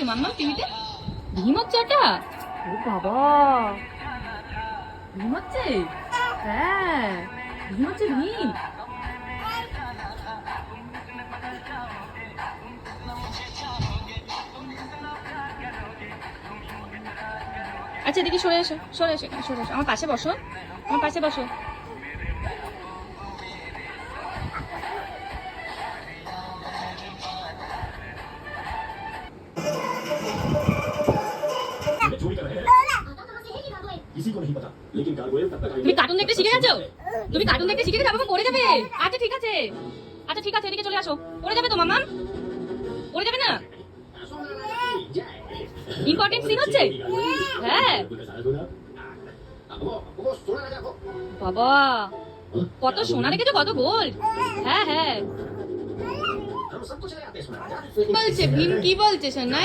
মাম্মা টিভিতে? ভীম হচ্ছে ওটা? ও বাবা, ভীম হচ্ছে? হ্যাঁ, ভীম হচ্ছে ভীম। আচ্ছা এদিকে সরে এসো, সরে এসো, এখানে সরে এসো, আমার পাশে বসো, আমার পাশে বসো। তুমি কার্টুন দেখতে শিখে গেছো? তুমি কার্টুন দেখতে শিখে গেছো? বাবা পড়ে যাবে। আচ্ছা ঠিক আছে, আচ্ছা ঠিক আছে, এদিকে চলে আসো। পড়ে যাবে তো মাম্মা, পড়ে যাবে না? ইম্পর্টেন্ট সিন হচ্ছে। হ্যাঁ বাবা, কত সোনা রেখেছো, কত গোল্ড। হ্যাঁ হ্যাঁ, বলছে ভীম, কি বলছে সোনাই?